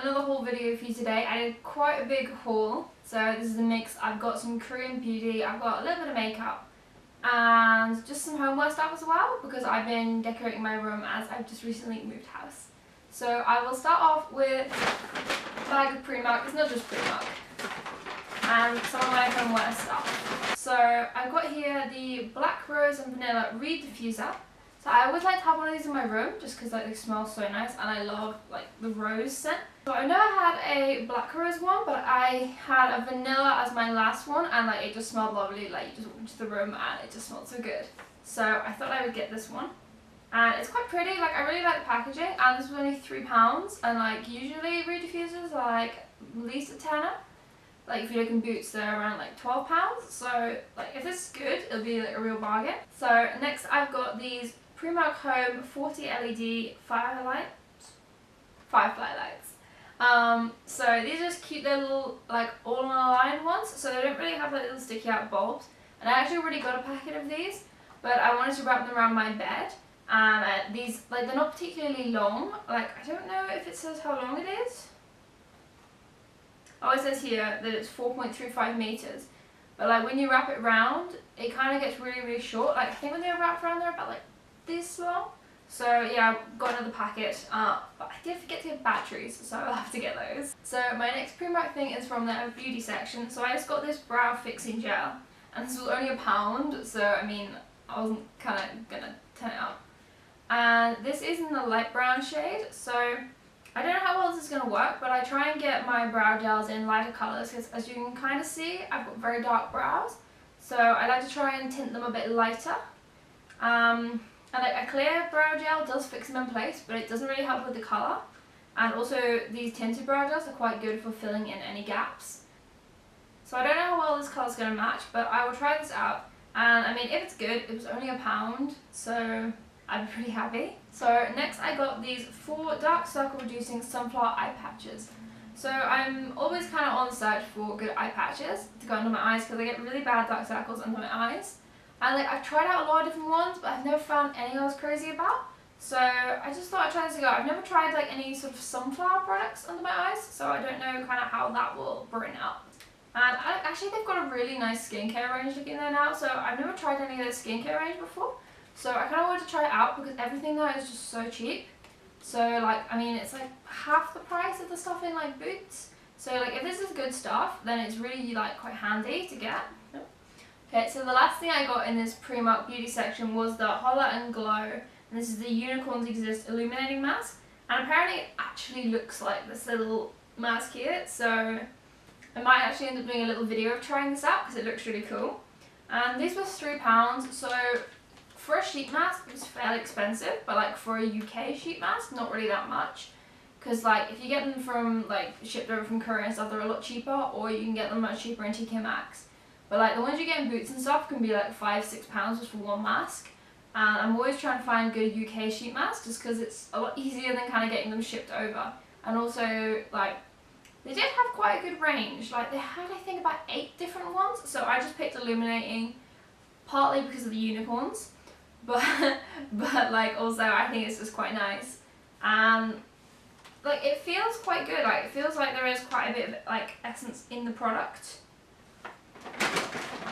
another haul video for you today. I did quite a big haul, so this is a mix. I've got some Korean beauty, I've got a little bit of makeup, and just some homeware stuff as well, because I've been decorating my room as I've just recently moved house. So I will start off with a bag of Primark. It's not just Primark, and some of my homeware stuff. So I've got here the Black Rose and Vanilla Reed Diffuser. So I always like to have one of these in my room just because like, they smell so nice, and I love like the rose scent. So I've never had a black rose one, but I had a vanilla as my last one, and like it just smelled lovely. Like you just walk into the room and it just smelled so good. So I thought I would get this one. And it's quite pretty, like I really like the packaging, and this was only £3, and like usually Reed diffusers are like at least a tenner. Like if you look in Boots, they're around like £12. So like if this is good, it'll be like a real bargain. So next I've got these Primark Home 40 LED Firefly lights. So these are just cute little like all aligned ones. So they don't really have like little sticky out bulbs. And I actually already got a packet of these, but I wanted to wrap them around my bed. And these, like they're not particularly long. Like I don't know if it says how long it is. Oh, it says here that it's 4.35 meters. But like when you wrap it around, it kind of gets really short. Like I think when they're wrapped around, they're about like this long. So yeah, I've got another packet, but I did forget to get batteries, so I'll have to get those. So my next Primark thing is from the beauty section. So I just got this brow fixing gel, and this was only £1, so I mean I wasn't kind of gonna turn it up. And this is in the light brown shade, so I don't know how well this is gonna work, but I try and get my brow gels in lighter colours because, as you can kind of see, I've got very dark brows, so I like to try and tint them a bit lighter. And like a clear brow gel does fix them in place, but it doesn't really help with the colour. And also these tinted brow gels are quite good for filling in any gaps. So I don't know how well this colour is going to match, but I will try this out. And I mean, if it's good, it was only £1, so I'd be pretty happy. So next I got these 4 dark circle reducing sunflower eye patches. So I'm always kind of on the search for good eye patches to go under my eyes because I get really bad dark circles under my eyes. And like I've tried out a lot of different ones, but I've never found any I was crazy about. So I just thought I'd try this again. I've never tried like any sort of sunflower products under my eyes, so I don't know kind of how that will bring out. And actually they've got a really nice skincare range looking there now, so I've never tried any of their skincare range before. So I kind of wanted to try it out because everything there is just so cheap. So like, I mean, it's like half the price of the stuff in like Boots. So like if this is good stuff, then it's really like quite handy to get. Okay, so the last thing I got in this Primark beauty section was the Holler and Glow, and this is the Unicorns Exist Illuminating Mask, and apparently it actually looks like this little mask here, so I might actually end up doing a little video of trying this out because it looks really cool. And these were £3, so for a sheet mask it was fairly expensive, but like for a UK sheet mask, not really that much. Because like if you get them from like shipped over from Korea and stuff, they're a lot cheaper, or you can get them much cheaper in TK Maxx. But like the ones you get in Boots and stuff can be like £5–6 just for one mask. And I'm always trying to find good UK sheet masks just because it's a lot easier than kind of getting them shipped over. And also like they did have quite a good range. Like they had I think about 8 different ones. So I just picked Illuminating partly because of the unicorns. But like also I think it's just quite nice. And like it feels quite good. Like it feels like there is quite a bit of like essence in the product.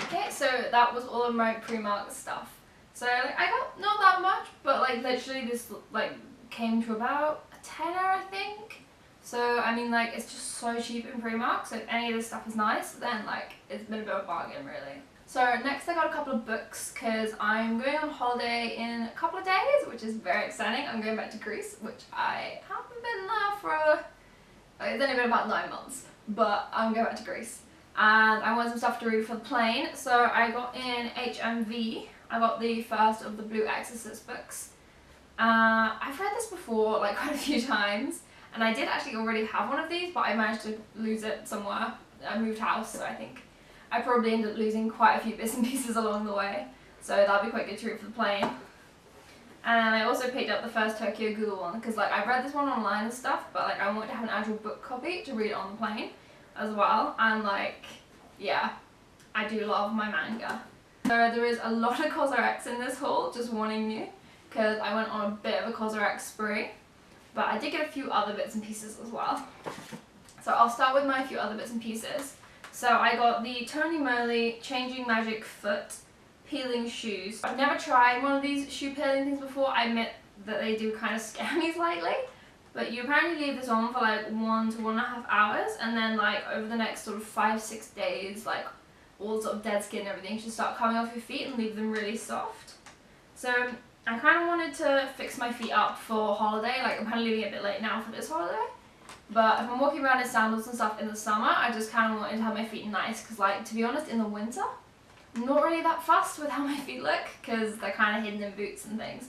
Okay, so that was all of my Primark stuff. So like, I got not that much, but like literally this like came to about a tenner I think. So I mean like it's just so cheap in Primark, so if any of this stuff is nice, then like it's been a bit of a bargain really. So next I got a couple of books because I'm going on holiday in a couple of days, which is very exciting. I'm going back to Greece, which I haven't been there for, it's only been about 9 months, but I'm going back to Greece. And I want some stuff to read for the plane, so I got in HMV. I got the first of the Blue Exorcist books. I've read this before like quite a few times, and I did actually already have one of these, but I managed to lose it somewhere. I moved house, so I think I probably ended up losing quite a few bits and pieces along the way, so that'll be quite good to read for the plane. And I also picked up the first Tokyo Ghoul one, because like I read this one online and stuff, but like I wanted to have an actual book copy to read it on the plane as well, and like yeah, I do love my manga. So there is a lot of COSRX in this haul, just warning you, because I went on a bit of a COSRX spree. but I did get a few other bits and pieces as well. So I'll start with my few other bits and pieces. So I got the Tony Moly Changing Magic Foot Peeling Shoes. I've never tried one of these shoe peeling things before. I admit that they do kind of scare me slightly. But you apparently leave this on for like 1 to 1.5 hours, and then like over the next sort of 5-6 days, like all sort of dead skin and everything should start coming off your feet and leave them really soft. So I kind of wanted to fix my feet up for holiday. Like I'm kind of leaving it a bit late now for this holiday. But if I'm walking around in sandals and stuff in the summer, I just kind of wanted to have my feet nice, because like, to be honest, in the winter, I'm not really that fussed with how my feet look, because they're kind of hidden in boots and things.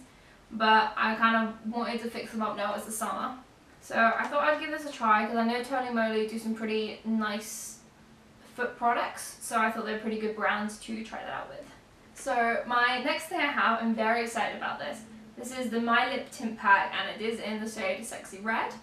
But I kind of wanted to fix them up now it's the summer. So I thought I'd give this a try, because I know Tony Moly do some pretty nice foot products, so I thought they were pretty good brands to try that out with. So my next thing I have, I'm very excited about this. This is the My Lip Tint Pack, and it is in the shade Sexy Red.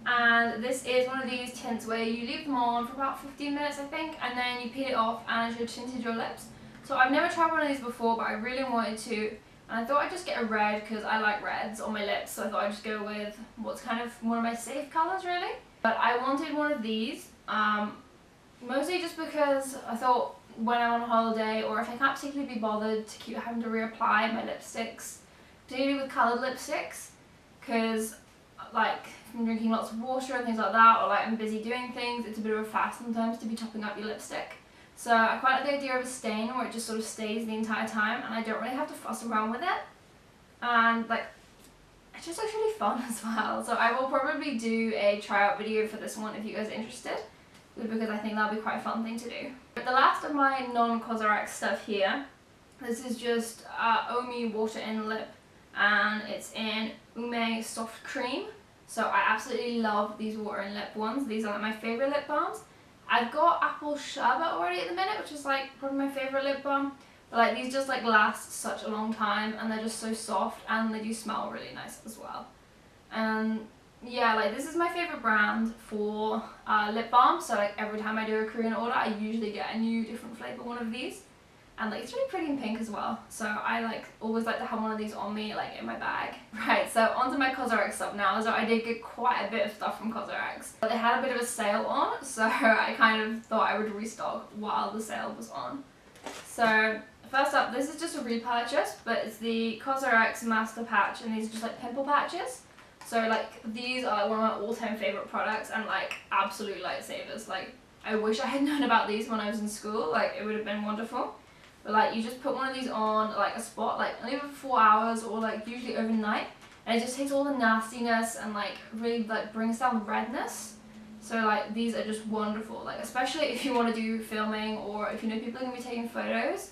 And this is one of these tints where you leave them on for about 15 minutes I think, and then you peel it off and it should tinted your lips. So I've never tried one of these before, but I really wanted to, and I thought I'd just get a red because I like reds on my lips, so I thought I'd just go with what's kind of one of my safe colours really. But I wanted one of these, mostly just because I thought when I'm on holiday, or if I can't particularly be bothered to keep having to reapply my lipsticks, particularly with coloured lipsticks, because like if I'm drinking lots of water and things like that, or like I'm busy doing things, it's a bit of a faff sometimes to be topping up your lipstick. So I quite like the idea of a stain where it just sort of stays the entire time, and I don't really have to fuss around with it. And like, it just looks really fun as well. So I will probably do a tryout video for this one if you guys are interested, because I think that'll be quite a fun thing to do. But the last of my non-COSRX stuff here, this is just Omi Water In Lip, and it's in Ume Soft Cream. So I absolutely love these water and lip ones. These are like my favourite lip balms. I've got Apple Sherbet already at the minute, which is like probably my favourite lip balm. But like these just like last such a long time, and they're just so soft, and they do smell really nice as well. And yeah, like this is my favourite brand for lip balm. So like every time I do a Korean order, I usually get a new different flavour one of these. And like it's really pretty in pink as well, so I like always like to have one of these on me, like in my bag. Right, so onto my COSRX stuff now. So I did get quite a bit of stuff from COSRX, but they had a bit of a sale on, so I kind of thought I would restock while the sale was on. So first up, this is just a repurchase, but it's the COSRX Master Patch, and these are just like pimple patches. So like these are like one of my all-time favourite products, and like absolute lifesavers. Like I wish I had known about these when I was in school, like it would have been wonderful. But like you just put one of these on like a spot, like leave it for 4 hours, or like usually overnight, and it just takes all the nastiness and like really like brings down the redness. So like these are just wonderful, like especially if you want to do filming, or if you know people are going to be taking photos,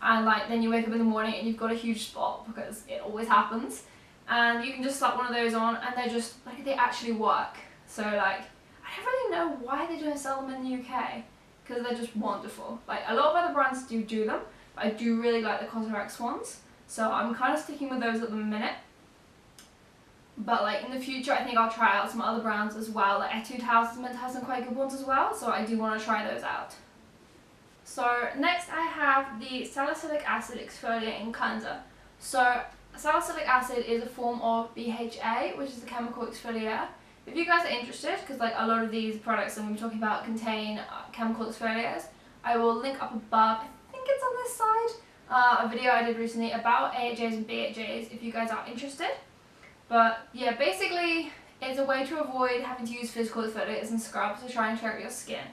and like then you wake up in the morning and you've got a huge spot, because it always happens, and you can just slap one of those on and they're just like, they actually work. So like I don't really know why they don't sell them in the UK, because they're just wonderful. Like a lot of other brands do them, but I do really like the COSRX ones, so I'm kind of sticking with those at the minute. But like in the future, I think I'll try out some other brands as well. Like Etude House is meant to have some quite good ones as well, so I do want to try those out. So next I have the Salicylic Acid Exfoliating Cleanser. So salicylic acid is a form of BHA, which is a chemical exfoliator. If you guys are interested, because like a lot of these products that we're talking about contain chemical exfoliators, I will link up above, I think it's on this side, a video I did recently about AHAs and BHAs if you guys are interested. But yeah, basically it's a way to avoid having to use physical exfoliators and scrubs to try and clear up your skin.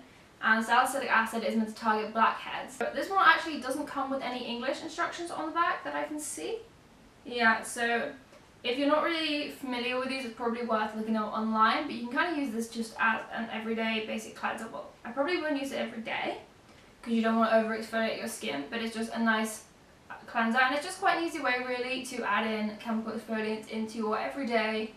And salicylic acid is meant to target blackheads. But this one actually doesn't come with any English instructions on the back that I can see. Yeah, so if you're not really familiar with these, it's probably worth looking up online, but you can kind of use this just as an everyday basic cleanser. Well, I probably wouldn't use it every day, because you don't want to over exfoliate your skin, but it's just a nice cleanser, and it's just quite an easy way really to add in chemical exfoliants into your everyday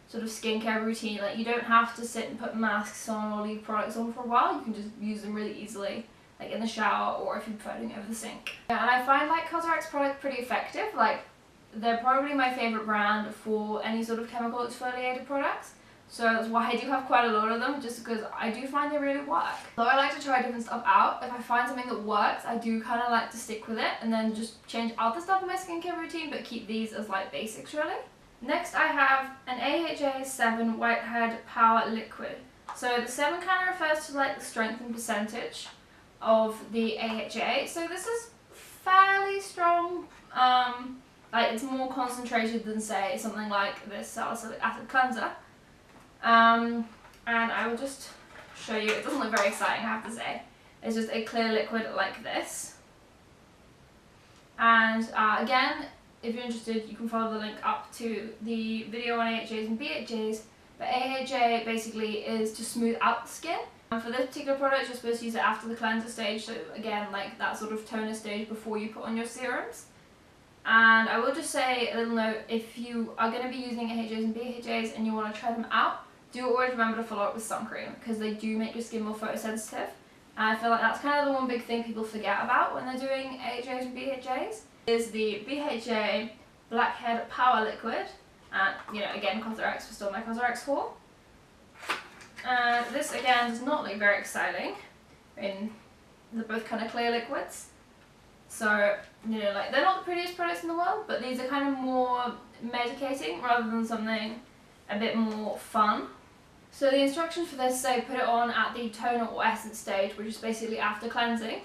sort of skincare routine. Like you don't have to sit and put masks on or leave products on for a while. You can just use them really easily, like in the shower, or if you're putting over the sink. Yeah, and I find like COSRX products pretty effective. Like they're probably my favourite brand for any sort of chemical exfoliated products. So that's why I do have quite a lot of them, just because I do find they really work. So I like to try different stuff out. If I find something that works, I do kind of like to stick with it and then just change other stuff in my skincare routine, but keep these as like basics really. Next I have an AHA 7 Whitehead Power Liquid. So the 7 kind of refers to like the strength and percentage of the AHA. So this is fairly strong. Like it's more concentrated than say something like this Salicylic Acid Cleanser. And I will just show you. It doesn't look very exciting, I have to say. It's just a clear liquid like this. And again, if you're interested, you can follow the link up to the video on AHAs and BHAs. But AHA basically is to smooth out the skin. And for this particular product, you're supposed to use it after the cleanser stage. So again, like that sort of toner stage before you put on your serums. And I will just say a little note, if you are going to be using AHAs and BHAs and you want to try them out, do always remember to follow up with sun cream, because they do make your skin more photosensitive. And I feel like that's kind of the one big thing people forget about when they're doing AHAs and BHAs, is the BHA Blackhead Power Liquid. And, you know, again, COSRX was still my COSRX haul. And this, again, does not look very exciting. I mean, they're both kind of clear liquids. So, you know, like, they're not the prettiest products in the world, but these are kind of more medicating rather than something a bit more fun. So the instructions for this say put it on at the toner or essence stage, which is basically after cleansing.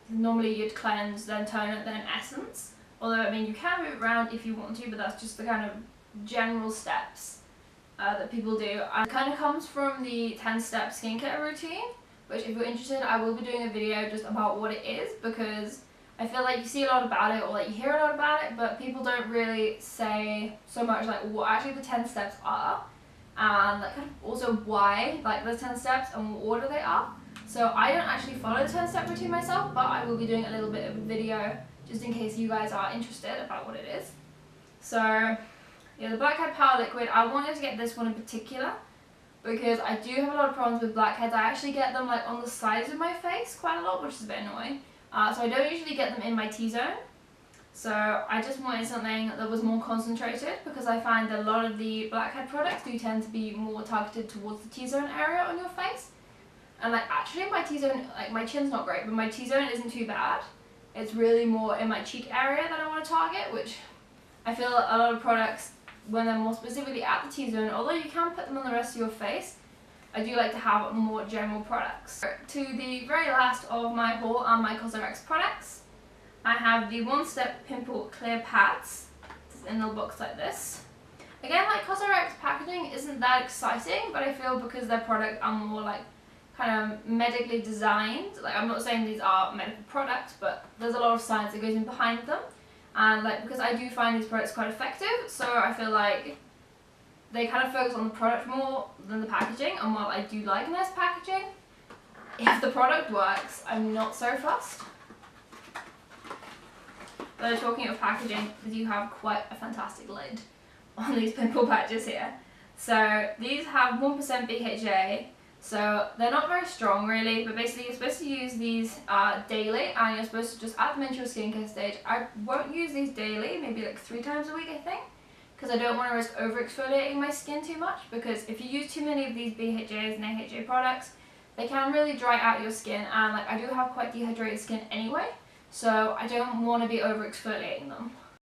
Normally you'd cleanse, then toner, then essence. Although, I mean, you can move it around if you want to, but that's just the kind of general steps that people do. And it kind of comes from the 10-step skincare routine, which if you're interested, I will be doing a video just about what it is, because I feel like you see a lot about it, or like you hear a lot about it, but people don't really say so much like what actually the 10 steps are, and like kind of also why like the 10 steps and what order they are. So I don't actually follow the 10-step routine myself, but I will be doing a little bit of a video just in case you guys are interested about what it is. So yeah, the Blackhead Power Liquid, I wanted to get this one in particular because I do have a lot of problems with blackheads. I actually get them like on the sides of my face quite a lot, which is a bit annoying. So I don't usually get them in my T-zone. So I just wanted something that was more concentrated, because I find that a lot of the blackhead products do tend to be more targeted towards the T-zone area on your face. And like actually my T-zone, like my chin's not great, but my T-zone isn't too bad. It's really more in my cheek area that I want to target, which I feel a lot of products, when they're more specifically at the T-zone, although you can put them on the rest of your face, I do like to have more general products. To the very last of my haul are my COSRX products. I have the One Step Pimple Clear Pads. It's in a little box like this. Again, like COSRX packaging isn't that exciting, but I feel because their products are more like kind of medically designed. Like, I'm not saying these are medical products, but there's a lot of science that goes in behind them. And like, because I do find these products quite effective, so I feel like they kind of focus on the product more than the packaging. And while I do like nice packaging, if the product works, I'm not so fussed. But talking of packaging, they do have quite a fantastic lid on these pimple patches here. So these have 1% BHA. So they're not very strong really, but basically you're supposed to use these daily, and you're supposed to just add them into your skincare stage. I won't use these daily, maybe like 3 times a week I think, because I don't want to risk over exfoliating my skin too much, because if you use too many of these BHAs and AHA products, they can really dry out your skin, and like I do have quite dehydrated skin anyway, so I don't want to be over exfoliating them.